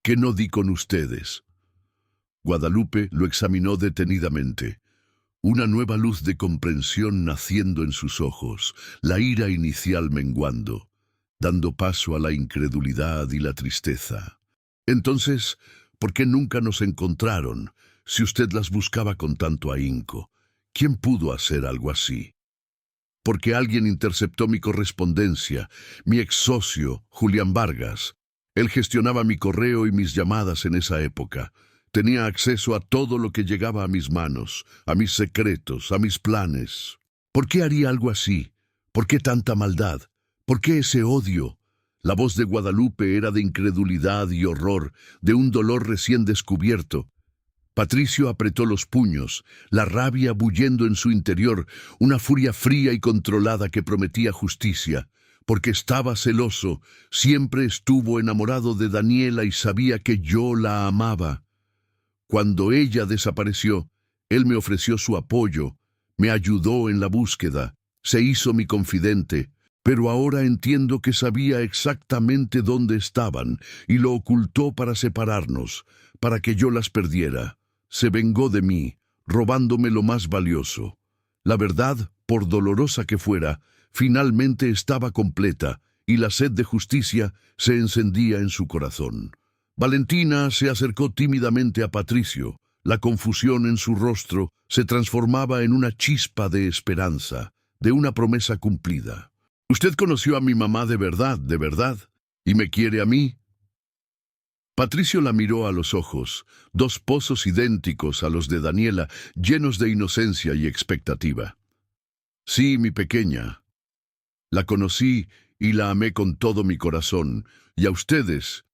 ¿Que no di con ustedes?» Guadalupe lo examinó detenidamente. Una nueva luz de comprensión naciendo en sus ojos, la ira inicial menguando, dando paso a la incredulidad y la tristeza. «Entonces, ¿por qué nunca nos encontraron? Si usted las buscaba con tanto ahínco, ¿quién pudo hacer algo así?» «Porque alguien interceptó mi correspondencia, mi ex socio, Julián Vargas. Él gestionaba mi correo y mis llamadas en esa época. Tenía acceso a todo lo que llegaba a mis manos, a mis secretos, a mis planes. ¿Por qué haría algo así? ¿Por qué tanta maldad? ¿Por qué ese odio?» La voz de Guadalupe era de incredulidad y horror, de un dolor recién descubierto. Patricio apretó los puños, la rabia bullendo en su interior, una furia fría y controlada que prometía justicia, porque estaba celoso, siempre estuvo enamorado de Daniela y sabía que yo la amaba. Cuando ella desapareció, él me ofreció su apoyo, me ayudó en la búsqueda, se hizo mi confidente, pero ahora entiendo que sabía exactamente dónde estaban y lo ocultó para separarnos, para que yo las perdiera. Se vengó de mí, robándome lo más valioso. La verdad, por dolorosa que fuera, finalmente estaba completa, y la sed de justicia se encendía en su corazón. Valentina se acercó tímidamente a Patricio. La confusión en su rostro se transformaba en una chispa de esperanza, de una promesa cumplida. «Usted conoció a mi mamá de verdad, y me quiere a mí». Patricio la miró a los ojos, 2 pozos idénticos a los de Daniela, llenos de inocencia y expectativa. «Sí, mi pequeña. La conocí y la amé con todo mi corazón, y a ustedes».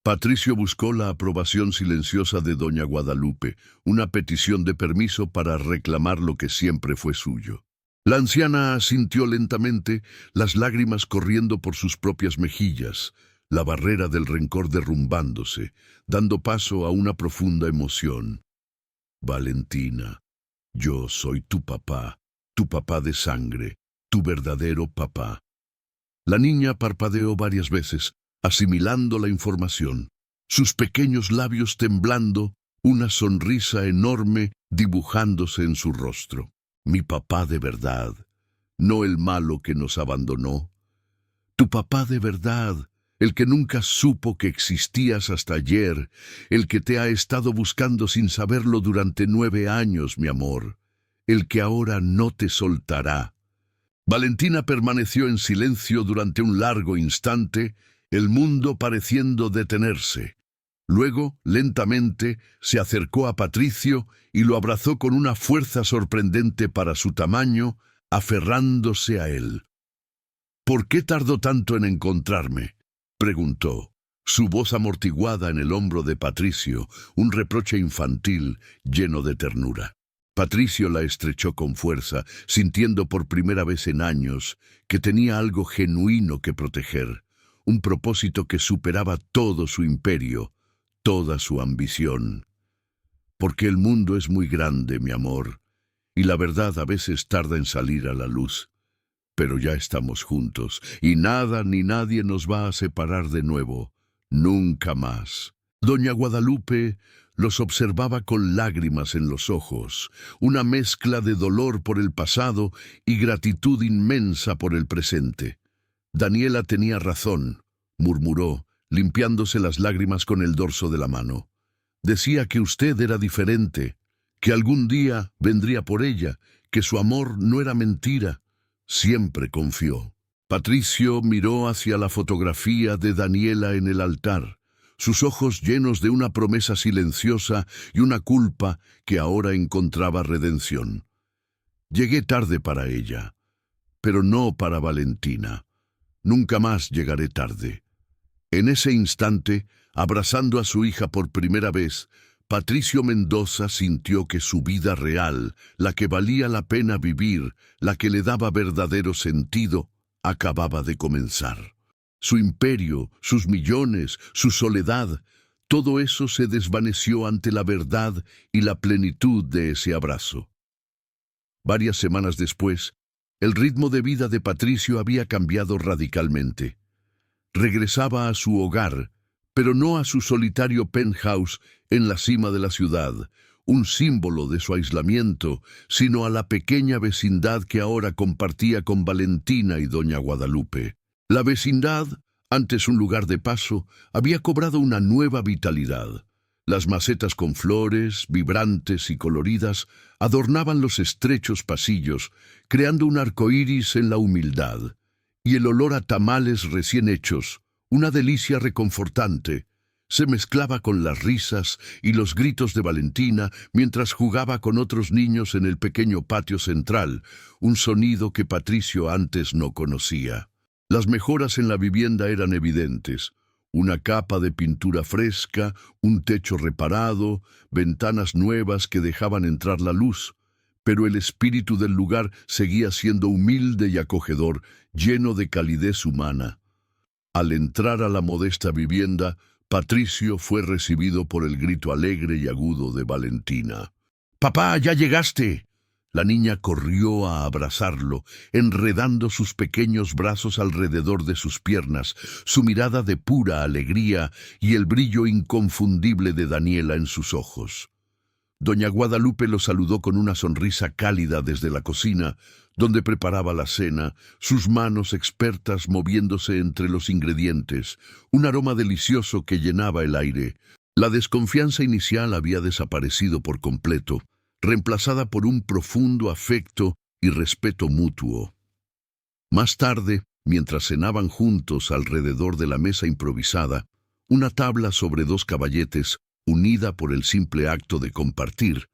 Patricio buscó la aprobación silenciosa de doña Guadalupe, una petición de permiso para reclamar lo que siempre fue suyo. La anciana asintió lentamente, las lágrimas corriendo por sus propias mejillas, la barrera del rencor derrumbándose, dando paso a una profunda emoción. «Valentina, yo soy tu papá de sangre, tu verdadero papá». La niña parpadeó varias veces, asimilando la información, sus pequeños labios temblando, una sonrisa enorme dibujándose en su rostro. «Mi papá de verdad, no el malo que nos abandonó. Tu papá de verdad, el que nunca supo que existías hasta ayer, el que te ha estado buscando sin saberlo durante 9 años, mi amor, el que ahora no te soltará». Valentina permaneció en silencio durante un largo instante, el mundo pareciendo detenerse. Luego, lentamente, se acercó a Patricio y lo abrazó con una fuerza sorprendente para su tamaño, aferrándose a él. «¿Por qué tardó tanto en encontrarme?», preguntó, su voz amortiguada en el hombro de Patricio, un reproche infantil lleno de ternura. Patricio la estrechó con fuerza, sintiendo por primera vez en años que tenía algo genuino que proteger, un propósito que superaba todo su imperio, toda su ambición. «Porque el mundo es muy grande, mi amor, y la verdad a veces tarda en salir a la luz. Pero ya estamos juntos, y nada ni nadie nos va a separar de nuevo, nunca más». Doña Guadalupe los observaba con lágrimas en los ojos, una mezcla de dolor por el pasado y gratitud inmensa por el presente. «Daniela tenía razón», murmuró, limpiándose las lágrimas con el dorso de la mano. «Decía que usted era diferente, que algún día vendría por ella, que su amor no era mentira. Siempre confió». Patricio miró hacia la fotografía de Daniela en el altar, sus ojos llenos de una promesa silenciosa y una culpa que ahora encontraba redención. «Llegué tarde para ella, pero no para Valentina. Nunca más llegaré tarde». En ese instante, abrazando a su hija por primera vez, Patricio Mendoza sintió que su vida real, la que valía la pena vivir, la que le daba verdadero sentido, acababa de comenzar. Su imperio, sus millones, su soledad, todo eso se desvaneció ante la verdad y la plenitud de ese abrazo. Varias semanas después, el ritmo de vida de Patricio había cambiado radicalmente. Regresaba a su hogar, pero no a su solitario penthouse en la cima de la ciudad, un símbolo de su aislamiento, sino a la pequeña vecindad que ahora compartía con Valentina y doña Guadalupe. La vecindad, antes un lugar de paso, había cobrado una nueva vitalidad. Las macetas con flores, vibrantes y coloridas, adornaban los estrechos pasillos, creando un arco iris en la humildad. Y el olor a tamales recién hechos, una delicia reconfortante, se mezclaba con las risas y los gritos de Valentina mientras jugaba con otros niños en el pequeño patio central, un sonido que Patricio antes no conocía. Las mejoras en la vivienda eran evidentes. Una capa de pintura fresca, un techo reparado, ventanas nuevas que dejaban entrar la luz. Pero el espíritu del lugar seguía siendo humilde y acogedor, lleno de calidez humana. Al entrar a la modesta vivienda, Patricio fue recibido por el grito alegre y agudo de Valentina. «¡Papá, ya llegaste!». La niña corrió a abrazarlo, enredando sus pequeños brazos alrededor de sus piernas, su mirada de pura alegría y el brillo inconfundible de Daniela en sus ojos. Doña Guadalupe lo saludó con una sonrisa cálida desde la cocina, donde preparaba la cena, sus manos expertas moviéndose entre los ingredientes, un aroma delicioso que llenaba el aire. La desconfianza inicial había desaparecido por completo, reemplazada por un profundo afecto y respeto mutuo. Más tarde, mientras cenaban juntos alrededor de la mesa improvisada, una tabla sobre dos caballetes, unida por el simple acto de compartir,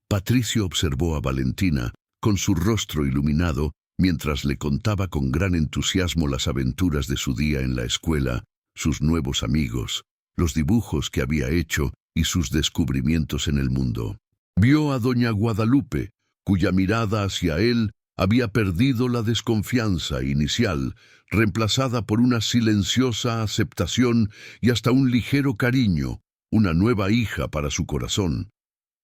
Patricio observó a Valentina, con su rostro iluminado, mientras le contaba con gran entusiasmo las aventuras de su día en la escuela, sus nuevos amigos, los dibujos que había hecho y sus descubrimientos en el mundo. Vio a doña Guadalupe, cuya mirada hacia él había perdido la desconfianza inicial, reemplazada por una silenciosa aceptación y hasta un ligero cariño, una nueva hija para su corazón.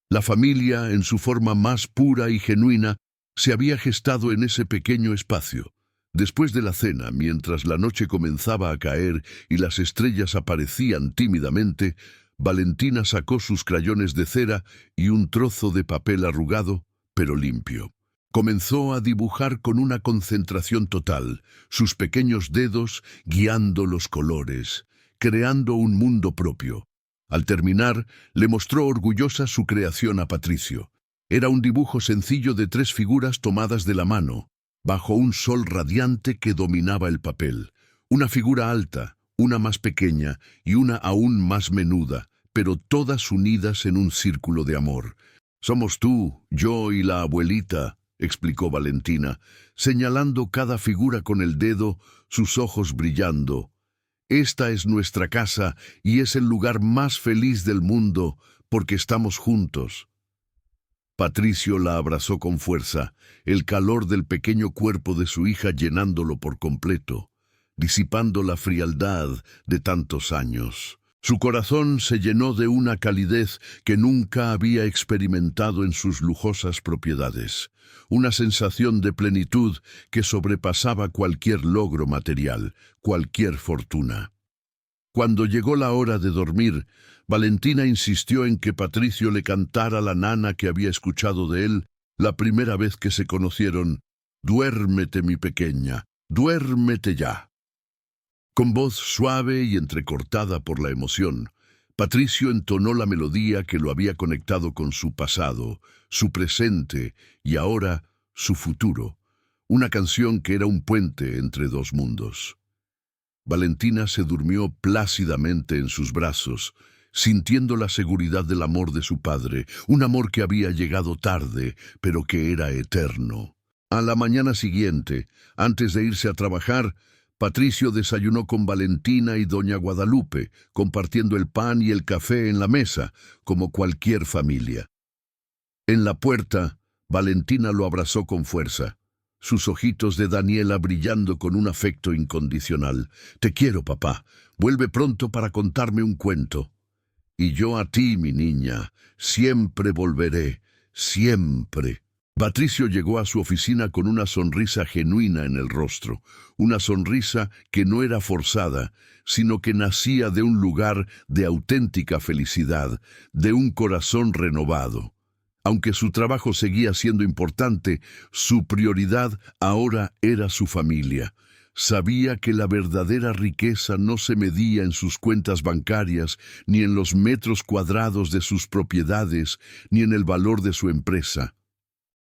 La familia, en su forma más pura y genuina, se había gestado en ese pequeño espacio. Después de la cena, mientras la noche comenzaba a caer y las estrellas aparecían tímidamente, Valentina sacó sus crayones de cera y un trozo de papel arrugado, pero limpio. Comenzó a dibujar con una concentración total, sus pequeños dedos guiando los colores, creando un mundo propio. Al terminar, le mostró orgullosa su creación a Patricio. Era un dibujo sencillo de 3 figuras tomadas de la mano, bajo un sol radiante que dominaba el papel. Una figura alta, una más pequeña y una aún más menuda, pero todas unidas en un círculo de amor. «Somos tú, yo y la abuelita», explicó Valentina, señalando cada figura con el dedo, sus ojos brillando. Esta es nuestra casa y es el lugar más feliz del mundo porque estamos juntos. Patricio la abrazó con fuerza, el calor del pequeño cuerpo de su hija llenándolo por completo, disipando la frialdad de tantos años. Su corazón se llenó de una calidez que nunca había experimentado en sus lujosas propiedades, una sensación de plenitud que sobrepasaba cualquier logro material, cualquier fortuna. Cuando llegó la hora de dormir, Valentina insistió en que Patricio le cantara la nana que había escuchado de él la primera vez que se conocieron: «Duérmete, mi pequeña, duérmete ya». Con voz suave y entrecortada por la emoción, Patricio entonó la melodía que lo había conectado con su pasado, su presente y ahora su futuro, una canción que era un puente entre dos mundos. Valentina se durmió plácidamente en sus brazos, sintiendo la seguridad del amor de su padre, un amor que había llegado tarde, pero que era eterno. A la mañana siguiente, antes de irse a trabajar, Patricio desayunó con Valentina y doña Guadalupe, compartiendo el pan y el café en la mesa, como cualquier familia. En la puerta, Valentina lo abrazó con fuerza, sus ojitos de Daniela brillando con un afecto incondicional. «Te quiero, papá. Vuelve pronto para contarme un cuento». «Y yo a ti, mi niña. Siempre volveré. Siempre». Patricio llegó a su oficina con una sonrisa genuina en el rostro, una sonrisa que no era forzada, sino que nacía de un lugar de auténtica felicidad, de un corazón renovado. Aunque su trabajo seguía siendo importante, su prioridad ahora era su familia. Sabía que la verdadera riqueza no se medía en sus cuentas bancarias, ni en los metros cuadrados de sus propiedades, ni en el valor de su empresa.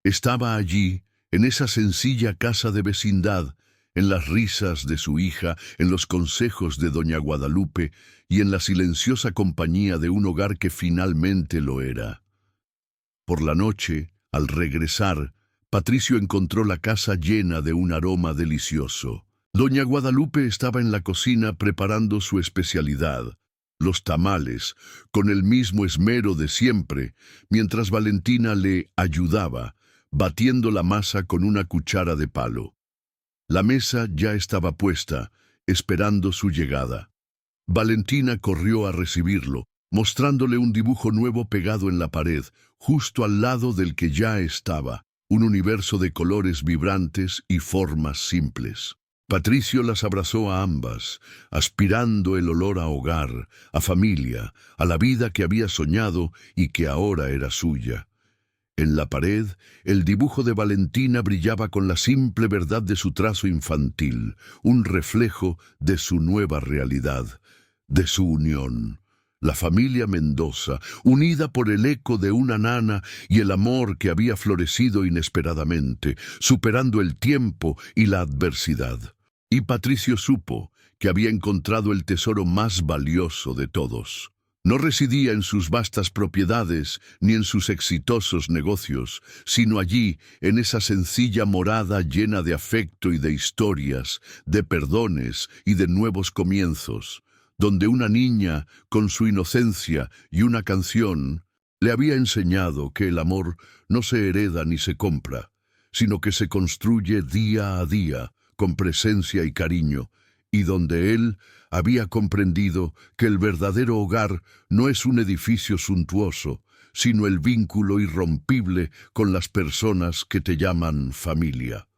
Estaba allí, en esa sencilla casa de vecindad, en las risas de su hija, en los consejos de doña Guadalupe y en la silenciosa compañía de un hogar que finalmente lo era. Por la noche, al regresar, Patricio encontró la casa llena de un aroma delicioso. Doña Guadalupe estaba en la cocina preparando su especialidad, los tamales, con el mismo esmero de siempre, mientras Valentina le ayudaba, batiendo la masa con una cuchara de palo. La mesa ya estaba puesta, esperando su llegada. Valentina corrió a recibirlo, mostrándole un dibujo nuevo pegado en la pared, justo al lado del que ya estaba, un universo de colores vibrantes y formas simples. Patricio las abrazó a ambas, aspirando el olor a hogar, a familia, a la vida que había soñado y que ahora era suya. En la pared, el dibujo de Valentina brillaba con la simple verdad de su trazo infantil, un reflejo de su nueva realidad, de su unión. La familia Mendoza, unida por el eco de una nana y el amor que había florecido inesperadamente, superando el tiempo y la adversidad. Y Patricio supo que había encontrado el tesoro más valioso de todos. No residía en sus vastas propiedades ni en sus exitosos negocios, sino allí, en esa sencilla morada llena de afecto y de historias, de perdones y de nuevos comienzos, donde una niña, con su inocencia y una canción, le había enseñado que el amor no se hereda ni se compra, sino que se construye día a día, con presencia y cariño, y donde él había comprendido que el verdadero hogar no es un edificio suntuoso, sino el vínculo irrompible con las personas que te llaman familia.